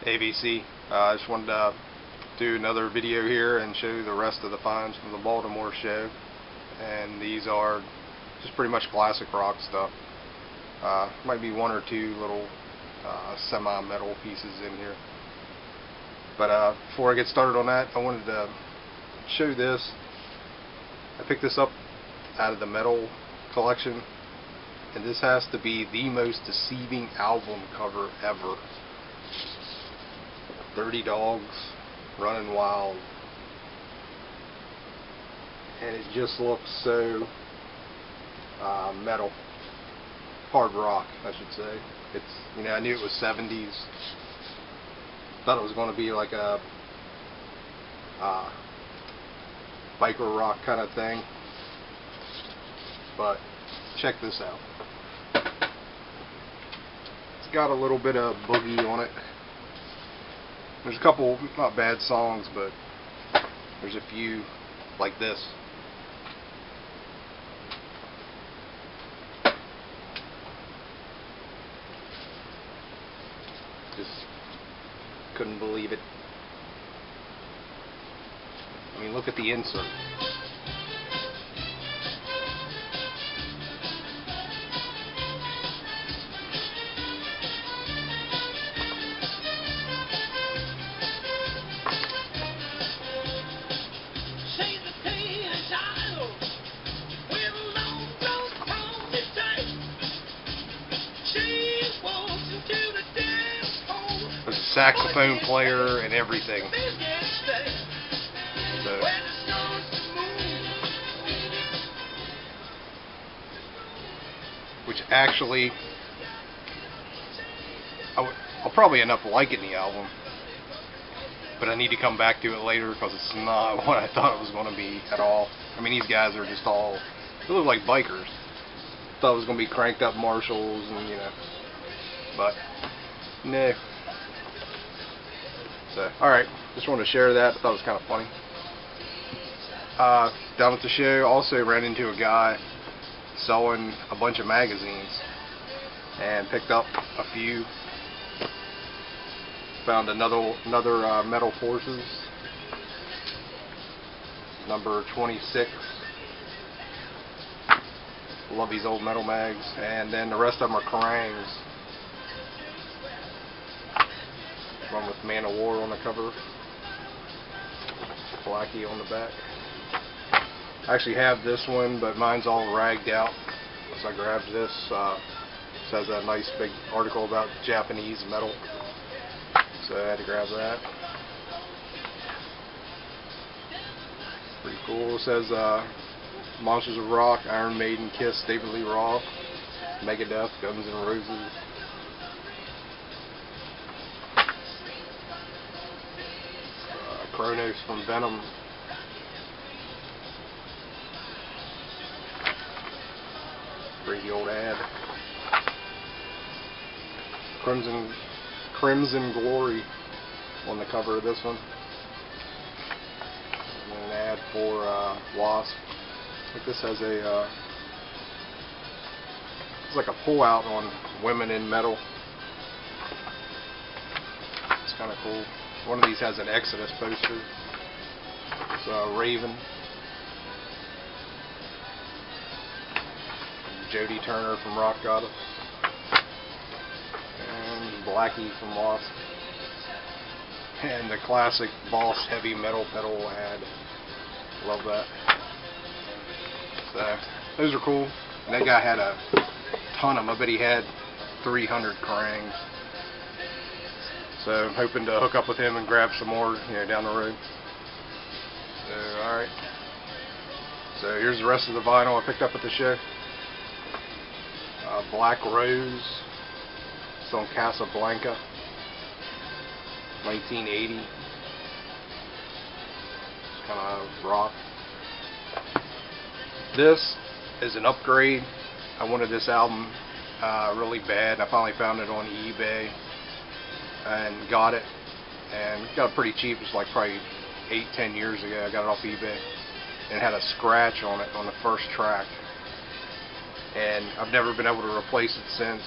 ABC. I just wanted to do another video here and show you the rest of the finds from the Baltimore show. And these are just pretty much classic rock stuff. Might be one or two little semi-metal pieces in here. But before I get started on that, I wanted to show this. I picked this up out of the metal collection, and this has to be the most deceiving album cover ever. Dirty Dogs, Running Wild, and it just looks so metal, hard rock, I should say. It's, you know, I knew it was 70s. Thought it was going to be like a biker rock kind of thing, but check this out. It's got a little bit of boogie on it. There's a couple not bad songs, but there's a few like this. Just couldn't believe it. I mean, look at the insert. There's a saxophone player and everything. So, which actually, I'll probably end up liking the album, but I need to come back to it later because it's not what I thought it was going to be at all. I mean, these guys are just all, they look like bikers. Thought it was going to be cranked up Marshalls and, you know, but no. So, alright, just wanted to share that. I thought it was kind of funny. Down at the show, also ran into a guy selling a bunch of magazines and picked up a few. Found another Metal Forces, number 26. Love these old metal mags, and then the rest of them are Kerrangs. One with Man of War on the cover, Blackie on the back. I actually have this one, but mine's all ragged out, so I grabbed this. This has a nice big article about Japanese metal, so I had to grab that. Pretty cool. It says Monsters of Rock, Iron Maiden, Kiss, David Lee Roth, Megadeth, Guns N' Roses. Kronos from Venom. Crazy old ad. Crimson Glory on the cover of this one. And an ad for Wasp. I think this has a it's like a pull out on women in metal. It's kind of cool. One of these has an Exodus poster. It's Raven. Jody Turner from Rock Goddess. And Blackie from Wasp. And the classic Boss heavy metal pedal ad. Love that. So, those are cool. And that guy had a ton of them. I bet he had 300 Kerrangs. So I'm hoping to hook up with him and grab some more, you know, down the road. So, alright. So here's the rest of the vinyl I picked up at the show. Black Rose. It's on Casablanca. 1980. It's kind of rock. This is an upgrade. I wanted this album really bad. I finally found it on eBay and got it, and got it pretty cheap. It's like probably 8-10 years ago. I got it off eBay, and it had a scratch on it on the first track, and I've never been able to replace it since,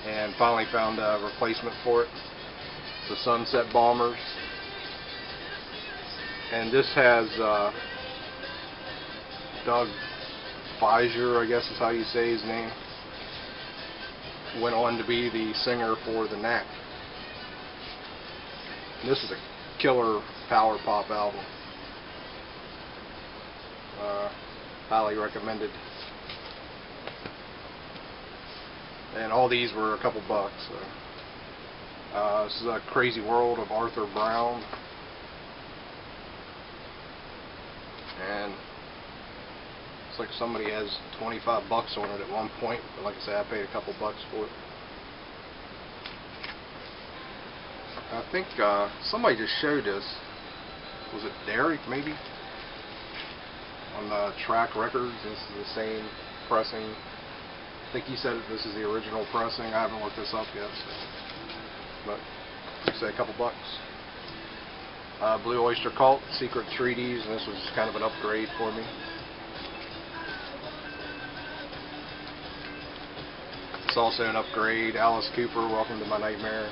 and finally found a replacement for it. the Sunset Bombers. And this has Doug Fizer, I guess is how you say his name. Went on to be the singer for The Knack. And this is a killer power pop album. Highly recommended. And all these were a couple bucks. So. This is A Crazy World of Arthur Brown. And it's like somebody has 25 bucks on it at one point, but like I said, I paid a couple bucks for it. I think somebody just showed us, was it Derek maybe? On the Track Records, this is the same pressing. I think he said this is the original pressing. I haven't looked this up yet, so. But you say a couple bucks. Blue Oyster Cult, Secret Treaties, and this was kind of an upgrade for me. It's also an upgrade. Alice Cooper, Welcome to My Nightmare.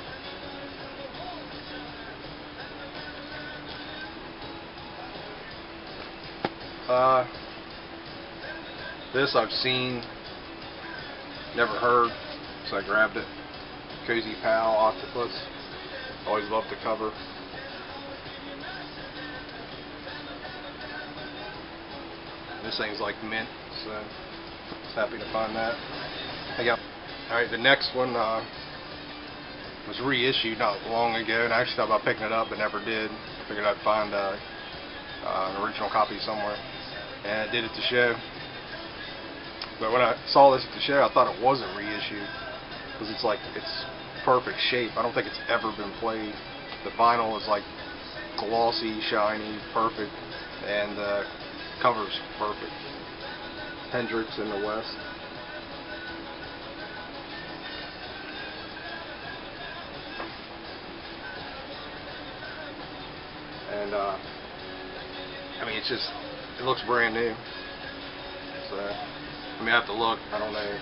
This I've seen, never heard, so I grabbed it. Cozy Pal, Octopus. Always loved the cover. This thing's like mint, so just happy to find that. Alright, the next one was reissued not long ago, and I actually thought about picking it up but never did. Figured I'd find an original copy somewhere, and I did at the show. But when I saw this at the show, I thought it wasn't reissued, because it's perfect shape. I don't think it's ever been played. The vinyl is like glossy, shiny, perfect, and the cover's perfect. Hendrix in the West. And I mean, it looks brand new. So, I mean, I have to look. I don't know.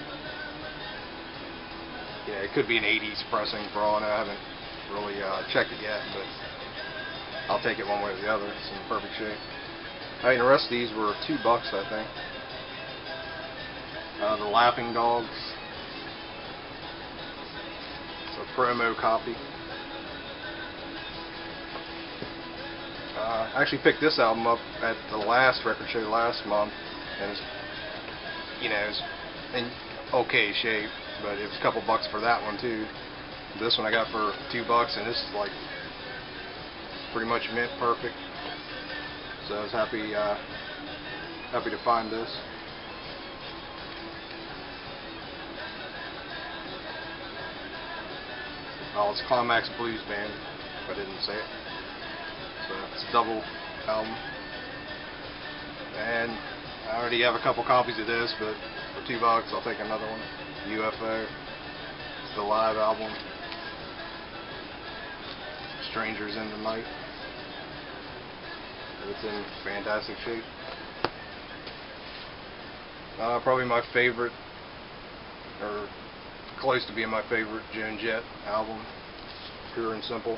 Yeah, it could be an 80s pressing for all I know. I haven't really checked it yet, but I'll take it one way or the other. It's in perfect shape. I mean, the rest of these were $2, I think. The Laughing Dogs. It's a promo copy. I actually picked this album up at the last record show last month, and it's, it's in okay shape, but it was a couple bucks for that one too. This one I got for $2, and this is like pretty much mint perfect. So I was happy to find this. Oh, it's Climax Blues Band, if I didn't say it. So it's a double album. And I already have a couple copies of this, but for $2 I'll take another one. UFO. It's the live album. Strangers in the Night. It's in fantastic shape. Probably my favorite, or close to being my favorite, Joan Jett album. Pure and Simple.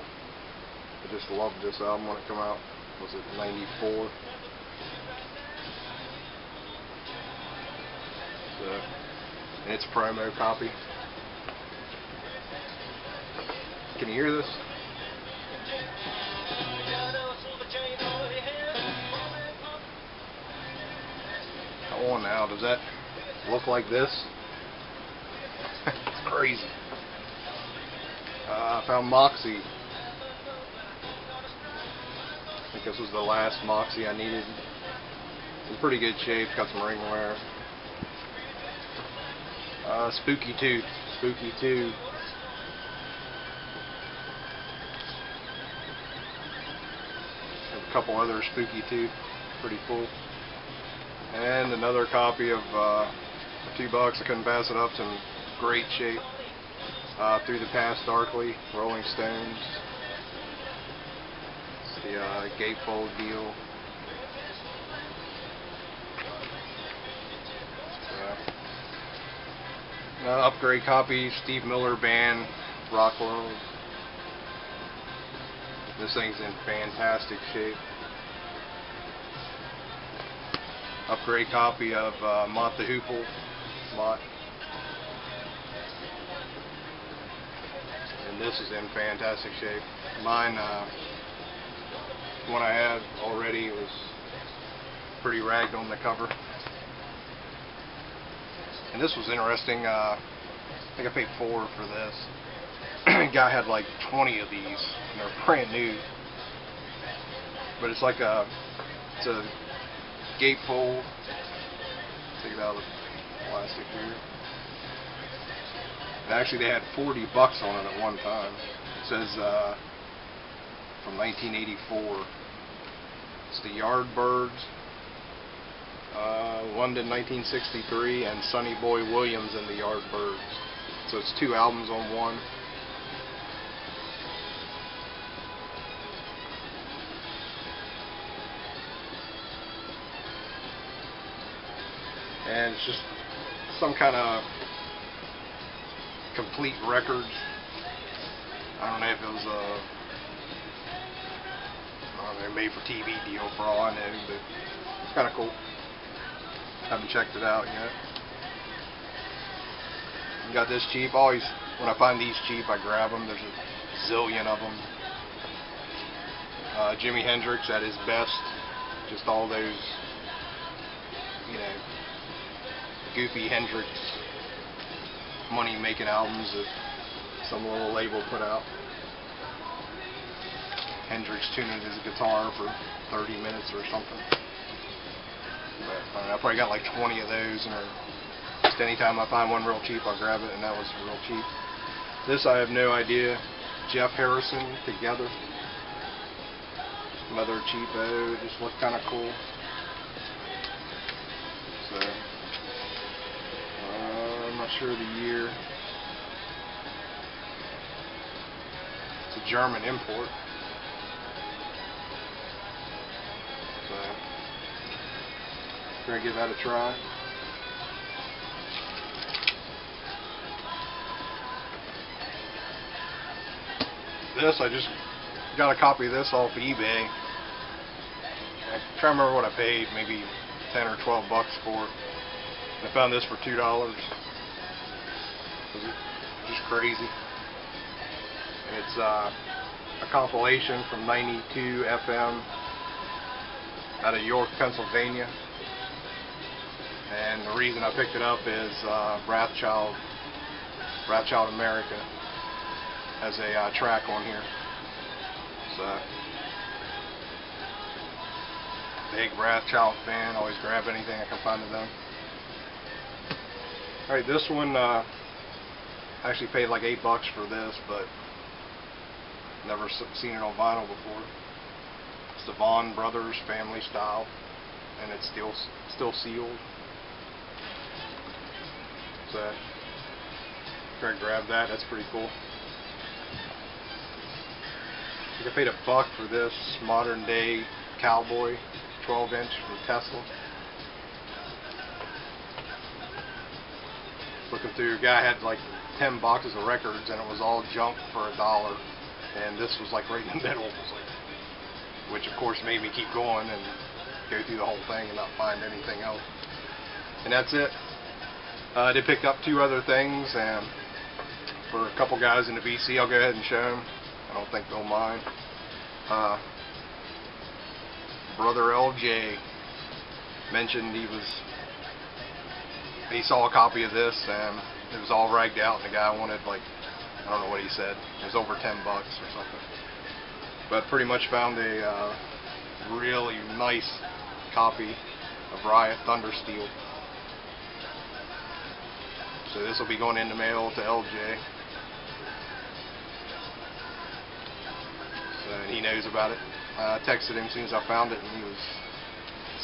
I just loved this album when it came out. Was it '94? So, and it's a promo copy. Can you hear this? Come on now, does that look like this? It's crazy. I found Moxie. I think this was the last Moxie I needed. It's in pretty good shape, got some ring wear. Spooky Tooth. Spooky Tooth. A couple other Spooky Tooth. Pretty cool. And another copy of for $2. I couldn't pass it up. It's in great shape. Through the Past Darkly, Rolling Stones. It's the gatefold deal. Upgrade copy, Steve Miller Band, Rock World. This thing's in fantastic shape. Upgrade copy of Mott the Hoople lot. And this is in fantastic shape. Mine, one I had already, was pretty ragged on the cover. And this was interesting. I think I paid $4 for this. Guy had like 20 of these, and they're brand new. But it's like it's a gatefold. Take it out of the plastic here. And actually, they had $40 on it at one time. It says from 1984. It's the Yardbirds, London 1963, and Sonny Boy Williams and the Yardbirds. So it's 2 albums on one. And it's just some kind of complete record. I don't know if it was a made for TV deal for all I know, but it's kind of cool. Haven't checked it out yet. Got this cheap. Always, when I find these cheap, I grab them. There's a zillion of them. Jimi Hendrix at his best. Just all those, you know, goofy Hendrix money-making albums that some little label put out. Hendrix tuning his guitar for 30 minutes or something. But I probably got like 20 of those, and just anytime I find one real cheap, I'll grab it, and that was real cheap. This I have no idea. Jeff Harrison, Together. Another cheapo. It just looked kind of cool. So I'm not sure of the year. It's a German import. So we're gonna give that a try. This, I just got a copy of this off eBay. I'm trying to remember what I paid, maybe 10 or 12 bucks for it. I found this for $2. Just crazy. And it's a compilation from 92 FM out of York, Pennsylvania. And the reason I picked it up is Wrathchild America has a track on here. So, big Wrathchild fan, always grab anything I can find of them. Alright, this one, I actually paid like $8 for this, but never seen it on vinyl before. It's the Vaughan Brothers Family Style, and it's still sealed. So, try to grab that, that's pretty cool. I think I paid $1 for this modern day Cowboy 12-inch from Tesla. Looking through, a guy had like 10 boxes of records, and it was all junk for $1. And this was like right in the middle. It was like, which of course made me keep going and go through the whole thing and not find anything else. And that's it. I did pick up 2 other things, and for a couple guys in the VC, I'll go ahead and show them. I don't think they'll mind. Brother LJ mentioned he saw a copy of this, and it was all ragged out, and the guy wanted, like, I don't know what he said, it was over $10 or something. But pretty much found a really nice copy of Riot Thundersteel. So this will be going in the mail to LJ. And he knows about it. I texted him as soon as I found it, and he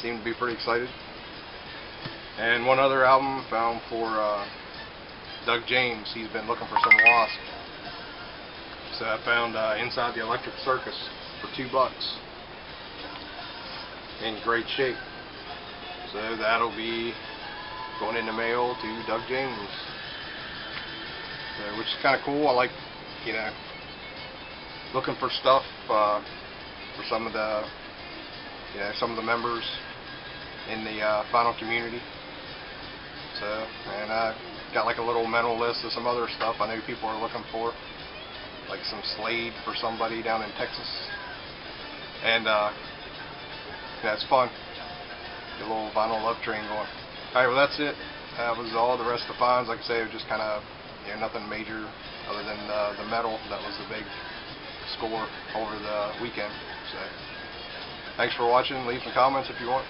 seemed to be pretty excited. And one other album found for Doug James. He's been looking for some Wasp. So I found Inside the Electric Circus for $2 in great shape. So that'll be going in the mail to Doug James. So, which is kind of cool. I like, you know, looking for stuff for some of the members in the vinyl community. So, and I got like a little mental list of some other stuff I know people are looking for, like some Slade for somebody down in Texas. And yeah, it's fun. Get a little vinyl love train going. Alright, well that's it. That was all. The rest of the finds, like I say, was just kind of, nothing major other than the metal. That was the big score over the weekend. So, thanks for watching. Leave some comments if you want.